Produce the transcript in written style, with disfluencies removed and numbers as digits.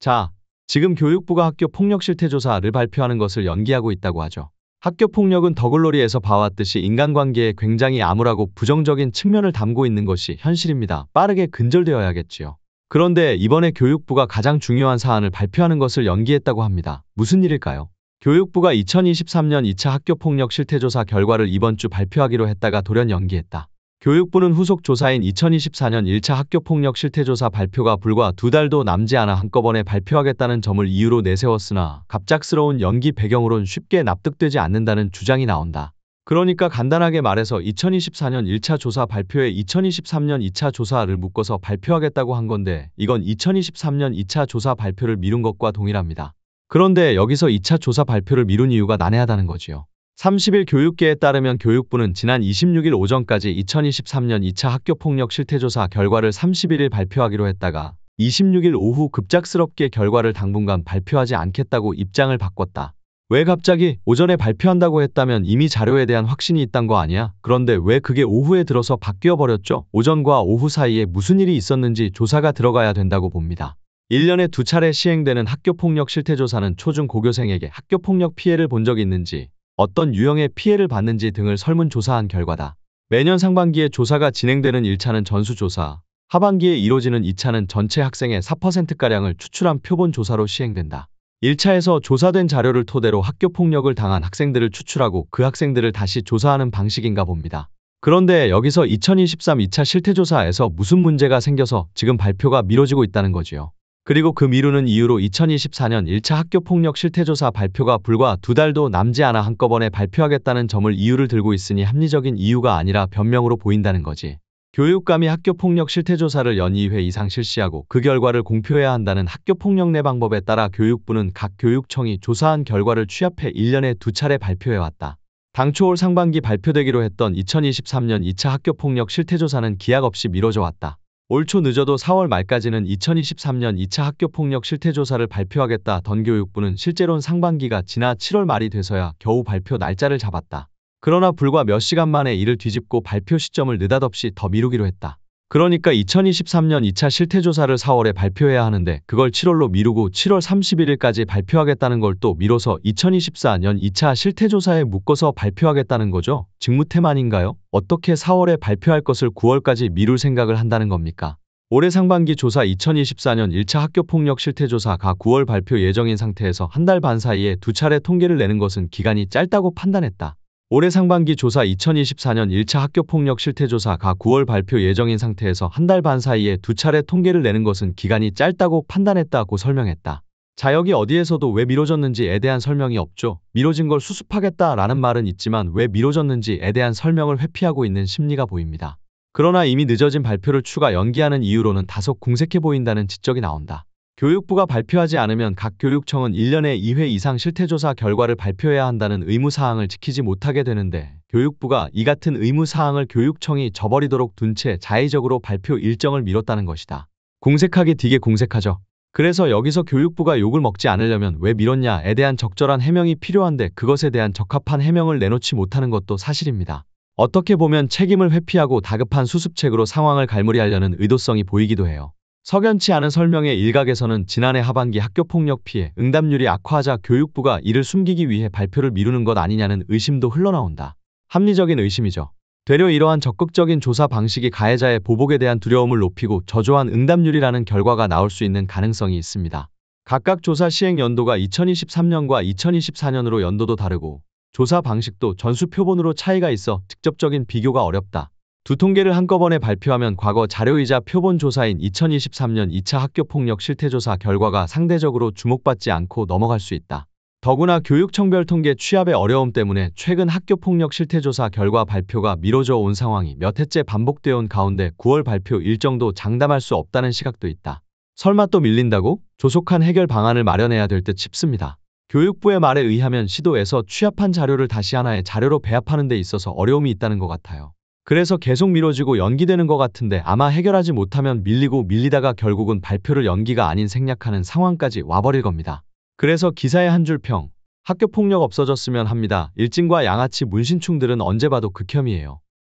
자, 지금 교육부가 학교폭력 실태조사를 발표하는 것을 연기하고 있다고 하죠. 학교폭력은 더글로리에서 봐왔듯이 인간관계에 굉장히 암울하고 부정적인 측면을 담고 있는 것이 현실입니다. 빠르게 근절되어야겠지요. 그런데 이번에 교육부가 가장 중요한 사안을 발표하는 것을 연기했다고 합니다. 무슨 일일까요? 교육부가 2023년 2차 학교폭력 실태조사 결과를 이번 주 발표하기로 했다가 돌연 연기했다. 교육부는 후속 조사인 2024년 1차 학교폭력 실태조사 발표가 불과 2달도 남지 않아 한꺼번에 발표하겠다는 점을 이유로 내세웠으나 갑작스러운 연기 배경으론 쉽게 납득되지 않는다는 주장이 나온다. 그러니까 간단하게 말해서 2024년 1차 조사 발표에 2023년 2차 조사를 묶어서 발표하겠다고 한 건데 이건 2023년 2차 조사 발표를 미룬 것과 동일합니다. 그런데 여기서 2차 조사 발표를 미룬 이유가 난해하다는 거지요. 30일 교육계에 따르면 교육부는 지난 26일 오전까지 2023년 2차 학교폭력 실태조사 결과를 31일 발표하기로 했다가 26일 오후 급작스럽게 결과를 당분간 발표하지 않겠다고 입장을 바꿨다. 왜 갑자기 오전에 발표한다고 했다면 이미 자료에 대한 확신이 있단 거 아니야? 그런데 왜 그게 오후에 들어서 바뀌어 버렸죠? 오전과 오후 사이에 무슨 일이 있었는지 조사가 들어가야 된다고 봅니다. 1년에 2차례 시행되는 학교폭력 실태조사는 초중고교생에게 학교폭력 피해를 본 적이 있는지 어떤 유형의 피해를 받는지 등을 설문조사한 결과다. 매년 상반기에 조사가 진행되는 1차는 전수조사, 하반기에 이뤄지는 2차는 전체 학생의 4%가량을 추출한 표본조사로 시행된다. 1차에서 조사된 자료를 토대로 학교폭력을 당한 학생들을 추출하고 그 학생들을 다시 조사하는 방식인가 봅니다. 그런데 여기서 2023 2차 실태조사에서 무슨 문제가 생겨서 지금 발표가 미뤄지고 있다는 거지요. 그리고 그 미루는 이유로 2024년 1차 학교폭력 실태조사 발표가 불과 2달도 남지 않아 한꺼번에 발표하겠다는 점을 이유를 들고 있으니 합리적인 이유가 아니라 변명으로 보인다는 거지. 교육감이 학교폭력 실태조사를 연 2회 이상 실시하고 그 결과를 공표해야 한다는 학교폭력 내방법에 따라 교육부는 각 교육청이 조사한 결과를 취합해 1년에 2차례 발표해왔다. 당초 올 상반기 발표되기로 했던 2023년 2차 학교폭력 실태조사는 기약 없이 미뤄져 왔다. 올 초 늦어도 4월 말까지는 2023년 2차 학교폭력 실태조사를 발표하겠다던 교육부는 실제로는 상반기가 지나 7월 말이 돼서야 겨우 발표 날짜를 잡았다. 그러나 불과 몇 시간 만에 이를 뒤집고 발표 시점을 느닷없이 더 미루기로 했다. 그러니까 2023년 2차 실태조사를 4월에 발표해야 하는데 그걸 7월로 미루고 7월 31일까지 발표하겠다는 걸 또 미뤄서 2024년 2차 실태조사에 묶어서 발표하겠다는 거죠? 직무태만인가요? 어떻게 4월에 발표할 것을 9월까지 미룰 생각을 한다는 겁니까? 올해 상반기 조사 2024년 1차 학교폭력 실태조사가 9월 발표 예정인 상태에서 한 달 반 사이에 2차례 통계를 내는 것은 기간이 짧다고 판단했다. 올해 상반기 조사 2024년 1차 학교폭력 실태조사가 9월 발표 예정인 상태에서 한 달 반 사이에 2차례 통계를 내는 것은 기간이 짧다고 판단했다고 설명했다. 자, 여기 어디에서도 왜 미뤄졌는지에 대한 설명이 없죠. 미뤄진 걸 수습하겠다라는 말은 있지만 왜 미뤄졌는지에 대한 설명을 회피하고 있는 심리가 보입니다. 그러나 이미 늦어진 발표를 추가 연기하는 이유로는 다소 궁색해 보인다는 지적이 나온다. 교육부가 발표하지 않으면 각 교육청은 1년에 2회 이상 실태조사 결과를 발표해야 한다는 의무사항을 지키지 못하게 되는데 교육부가 이 같은 의무사항을 교육청이 저버리도록 둔 채 자의적으로 발표 일정을 미뤘다는 것이다. 궁색하기 되게 궁색하죠. 그래서 여기서 교육부가 욕을 먹지 않으려면 왜 미뤘냐에 대한 적절한 해명이 필요한데 그것에 대한 적합한 해명을 내놓지 못하는 것도 사실입니다. 어떻게 보면 책임을 회피하고 다급한 수습책으로 상황을 갈무리하려는 의도성이 보이기도 해요. 석연치 않은 설명의 일각에서는 지난해 하반기 학교폭력 피해 응답률이 악화하자 교육부가 이를 숨기기 위해 발표를 미루는 것 아니냐는 의심도 흘러나온다. 합리적인 의심이죠. 되려 이러한 적극적인 조사 방식이 가해자의 보복에 대한 두려움을 높이고 저조한 응답률이라는 결과가 나올 수 있는 가능성이 있습니다. 각각 조사 시행 연도가 2023년과 2024년으로 연도도 다르고 조사 방식도 전수 표본으로 차이가 있어 직접적인 비교가 어렵다. 두 통계를 한꺼번에 발표하면 과거 자료이자 표본 조사인 2023년 2차 학교폭력 실태조사 결과가 상대적으로 주목받지 않고 넘어갈 수 있다. 더구나 교육청별 통계 취합의 어려움 때문에 최근 학교폭력 실태조사 결과 발표가 미뤄져 온 상황이 몇 해째 반복되어 온 가운데 9월 발표 일정도 장담할 수 없다는 시각도 있다. 설마 또 밀린다고? 조속한 해결 방안을 마련해야 될 듯 싶습니다. 교육부의 말에 의하면 시도에서 취합한 자료를 다시 하나의 자료로 배합하는 데 있어서 어려움이 있다는 것 같아요. 그래서 계속 미뤄지고 연기되는 것 같은데 아마 해결하지 못하면 밀리고 밀리다가 결국은 발표를 연기가 아닌 생략하는 상황까지 와버릴 겁니다. 그래서 기사의 한 줄 평. 학교폭력 없어졌으면 합니다. 일진과 양아치 문신충들은 언제 봐도 극혐이에요.